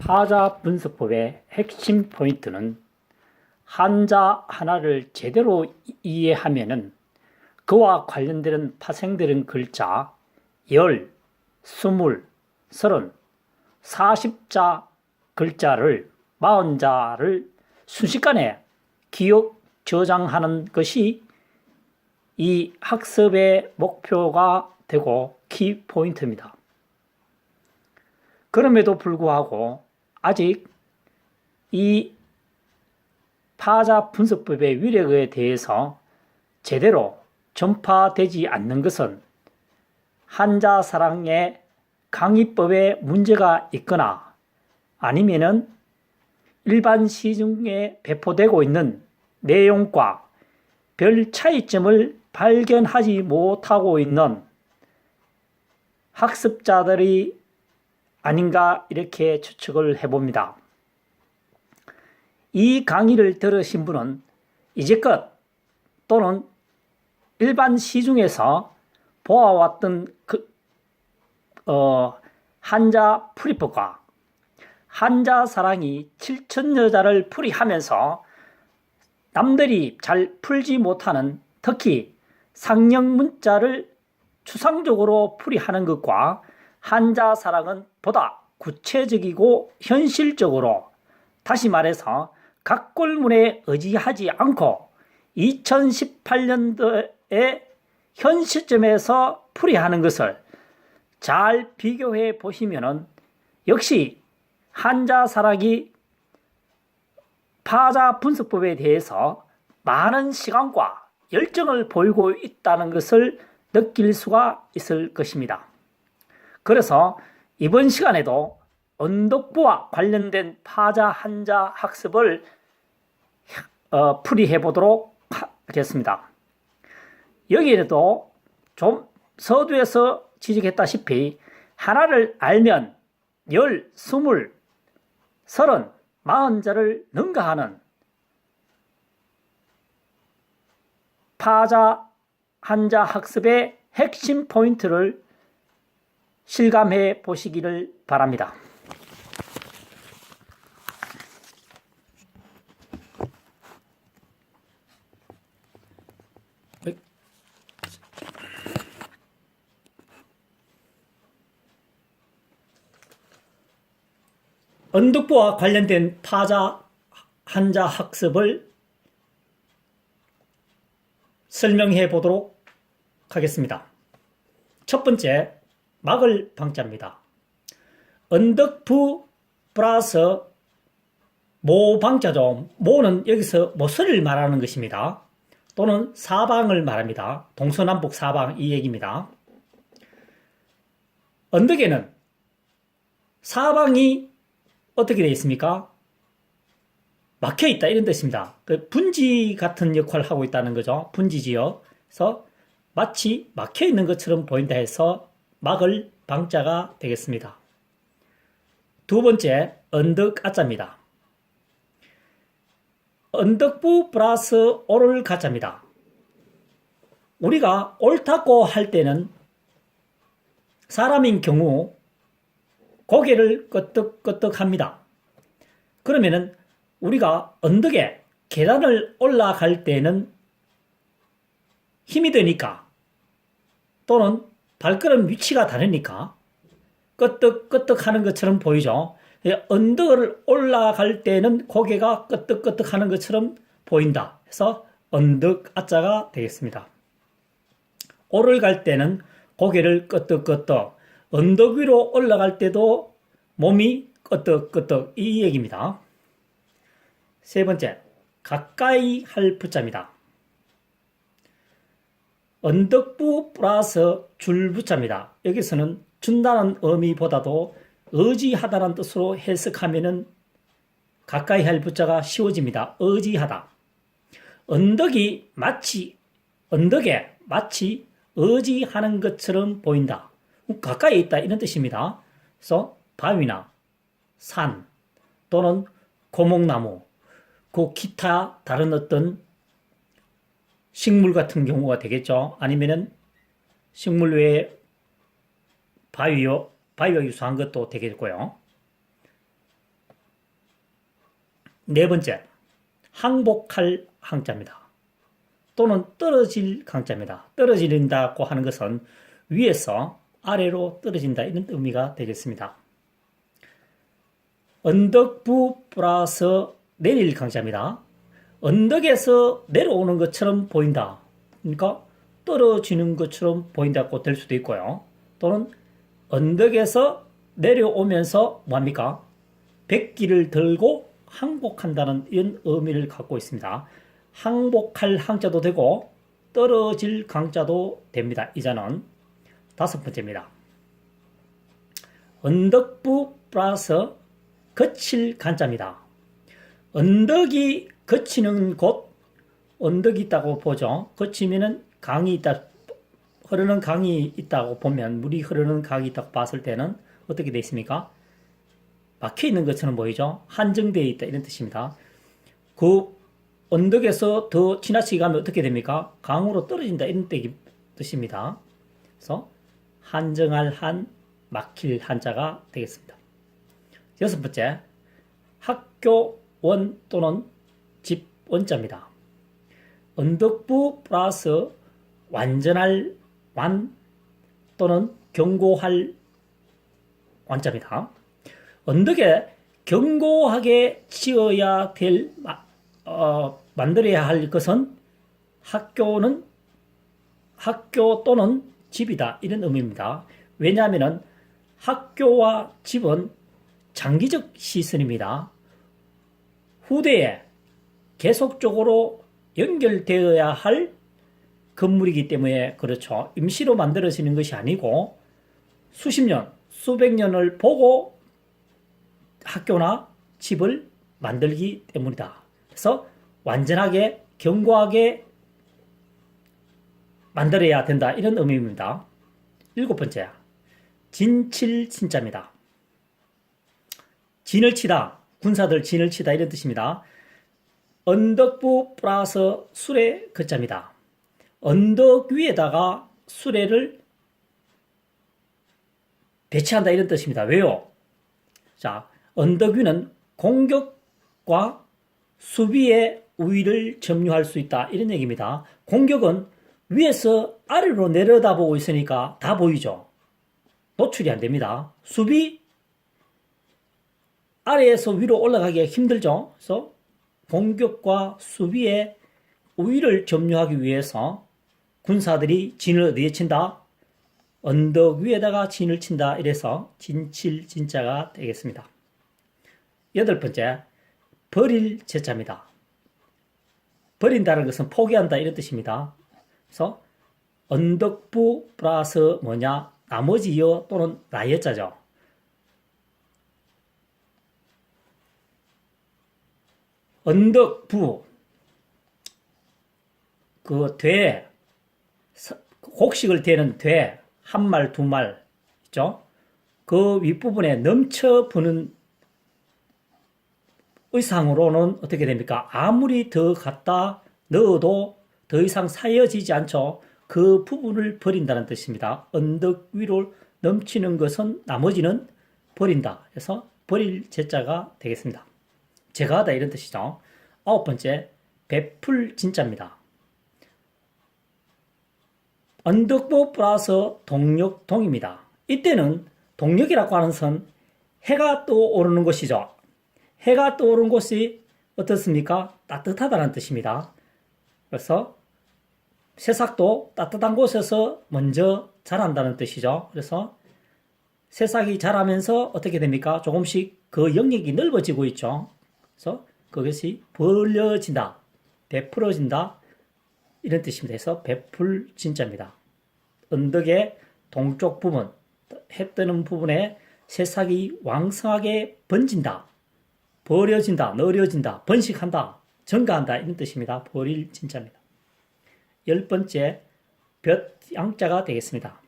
파자 분석법의 핵심 포인트는 한자 하나를 제대로 이해하면은 그와 관련되는 파생되는 글자 10, 20, 30, 40자 글자를 40자를 순식간에 기억 저장하는 것이 이 학습의 목표가 되고 키포인트입니다. 그럼에도 불구하고 아직 이 파자 분석법의 위력에 대해서 제대로 전파되지 않는 것은 한자 사랑의 강의법에 문제가 있거나 아니면은 일반 시중에 배포되고 있는 내용과 별 차이점을 발견하지 못하고 있는 학습자들이 아닌가 이렇게 추측을 해봅니다. 이 강의를 들으신 분은 이제껏 또는 일반 시중에서 보아왔던 한자 풀이법과 한자 사랑이 7천여자를 풀이하면서 남들이 잘 풀지 못하는 특히 상형 문자를 추상적으로 풀이하는 것과 한자 사랑은 보다 구체적이고 현실적으로, 다시 말해서 각골문에 의지하지 않고 2018년도의 현 시점에서 풀이하는 것을 잘 비교해 보시면은 역시 한자 사랑이 파자 분석법에 대해서 많은 시간과 열정을 보이고 있다는 것을 느낄 수가 있을 것입니다. 그래서 이번 시간에도 언덕부와 관련된 파자 한자 학습을 풀이해 보도록 하겠습니다. 여기에도 좀 서두에서 지적했다시피 하나를 알면 10, 20, 30, 40자를 능가하는 파자 한자 학습의 핵심 포인트를 실감해 보시기를 바랍니다. 언덕부와 관련된 파자 한자 학습을 설명해 보도록 하겠습니다. 첫 번째, 막을 방자입니다. 언덕부 플러스 모 방자죠. 모는 여기서 모서리를 말하는 것입니다. 또는 사방을 말합니다. 동서남북 사방 이 얘기입니다. 언덕에는 사방이 어떻게 되어 있습니까? 막혀 있다 이런 뜻입니다. 분지 같은 역할을 하고 있다는 거죠. 분지지어서 마치 막혀 있는 것처럼 보인다 해서 막을 방자가 되겠습니다. 두 번째, 언덕 아자입니다. 언덕부 플러스 오를 가자입니다. 우리가 옳다고 할 때는 사람인 경우 고개를 끄덕끄덕합니다. 그러면은 우리가 언덕에 계단을 올라갈 때는 힘이 드니까 또는 발걸음 위치가 다르니까 끄덕끄덕 하는 것처럼 보이죠. 언덕을 올라갈 때는 고개가 끄덕끄덕 하는 것처럼 보인다 해서 언덕 아자가 되겠습니다. 오를 갈 때는 고개를 끄덕끄덕, 언덕 위로 올라갈 때도 몸이 끄덕끄덕 이 얘기입니다. 세 번째, 가까이 할 부자입니다. 언덕부 플러스 줄부자입니다. 여기서는 준다는 의미보다도 의지하다는 뜻으로 해석하면은 가까이 할 부자가 쉬워집니다. 의지하다. 언덕에 마치 의지하는 것처럼 보인다. 가까이 있다 이런 뜻입니다. 그래서 바위나 산 또는 고목나무, 그 기타 다른 어떤 식물 같은 경우가 되겠죠. 아니면은 식물 외에 바위와 유사한 것도 되겠고요. 네 번째, 항복할 항자입니다. 또는 떨어질 강자입니다. 떨어진다고 하는 것은 위에서 아래로 떨어진다 이런 의미가 되겠습니다. 언덕부 플러스 내릴 강자입니다. 언덕에서 내려오는 것처럼 보인다. 그러니까 떨어지는 것처럼 보인다고 될 수도 있고요. 또는 언덕에서 내려오면서 뭐합니까? 백기를 들고 항복한다는 이런 의미를 갖고 있습니다. 항복할 항자도 되고 떨어질 강자도 됩니다. 이 자는 다섯 번째입니다. 언덕부 플러스 거칠 간자입니다. 언덕이 거치는 곳, 언덕이 있다고 보죠. 거치면은 강이 있다, 흐르는 강이 있다고 보면, 물이 흐르는 강이 있다고 봤을 때는 어떻게 되어 있습니까? 막혀 있는 것처럼 보이죠. 한정되어 있다 이런 뜻입니다. 그 언덕에서 더 지나치게 가면 어떻게 됩니까? 강으로 떨어진다 이런 뜻입니다. 그래서 한정할 한, 막힐 한자가 되겠습니다. 여섯 번째, 학교 원 또는 집 원자입니다. 언덕부 플러스 완전할 완 또는 견고할 완자입니다. 언덕에 견고하게 지어야 될, 만들어야 할 것은 학교 또는 집이다. 이런 의미입니다. 왜냐하면 학교와 집은 장기적 시설입니다. 후대에 계속적으로 연결되어야 할 건물이기 때문에 그렇죠. 임시로 만들어지는 것이 아니고 수십 년, 수백 년을 보고 학교나 집을 만들기 때문이다. 그래서 완전하게 견고하게 만들어야 된다. 이런 의미입니다. 일곱 번째, 진칠진자입니다. 진을 치다, 군사들 진을 치다 이런 뜻입니다. 언덕부 플러스 수레 거자입니다. 언덕 위에다가 수레를 배치한다 이런 뜻입니다. 왜요? 자, 언덕 위는 공격과 수비의 우위를 점유할 수 있다 이런 얘기입니다. 공격은 위에서 아래로 내려다보고 있으니까 다 보이죠. 노출이 안 됩니다. 수비 아래에서 위로 올라가기가 힘들죠. 그래서 공격과 수비의 우위를 점유하기 위해서 군사들이 진을 어디에 친다? 언덕 위에다가 진을 친다. 이래서 진칠진자가 되겠습니다. 여덟 번째, 버릴 제자입니다. 버린다는 것은 포기한다 이런 뜻입니다. 그래서 언덕부 플러스 뭐냐? 나머지여 또는 나여자죠. 언덕부 그 돼, 곡식을 대는 돼, 한 말, 두 말 있죠? 그 윗부분에 넘쳐 부는 의상으로는 어떻게 됩니까? 아무리 더 갖다 넣어도 더 이상 사여지지 않죠. 그 부분을 버린다는 뜻입니다. 언덕 위로 넘치는 것은 나머지는 버린다. 그래서 버릴 제자가 되겠습니다. 제거하다 이런 뜻이죠. 아홉 번째, 베풀 진자입니다. 언덕부 플러스 동력 동입니다. 이때는 동력이라고 하는 선 해가 떠오르는 곳이죠. 해가 떠오르는 곳이 어떻습니까? 따뜻하다는 뜻입니다. 그래서 새싹도 따뜻한 곳에서 먼저 자란다는 뜻이죠. 그래서 새싹이 자라면서 어떻게 됩니까? 조금씩 그 영역이 넓어지고 있죠. 그래서 그것이 벌려진다, 베풀어진다 이런 뜻입니다. 그래서 베풀 진자입니다. 언덕의 동쪽 부분, 해 뜨는 부분에 새싹이 왕성하게 번진다, 버려진다, 너려진다, 번식한다, 증가한다 이런 뜻입니다. 버릴 진자입니다. 열 번째, 볕 양자가 되겠습니다.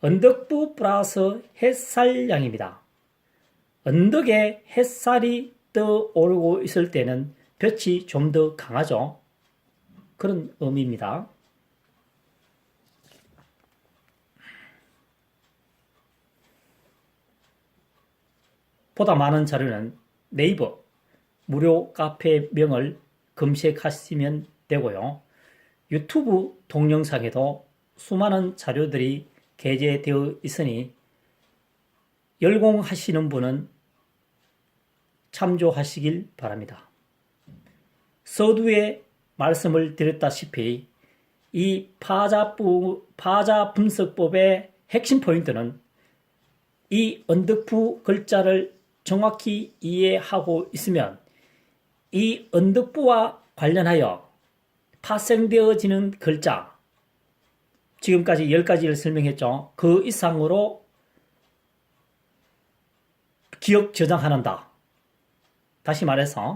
언덕부 플러스 햇살량입니다. 언덕에 햇살이 떠오르고 있을 때는 볕이 좀 더 강하죠. 그런 의미입니다. 보다 많은 자료는 네이버 무료 카페명을 검색하시면 되고요. 유튜브 동영상에도 수많은 자료들이 게재되어 있으니 열공하시는 분은 참조하시길 바랍니다. 서두에 말씀을 드렸다시피 이 파자 분석법의 핵심 포인트는 이 언덕부 글자를 정확히 이해하고 있으면 이 언덕부와 관련하여 파생되어지는 글자, 지금까지 10가지를 설명했죠. 그 이상으로 기억 저장한다. 다시 말해서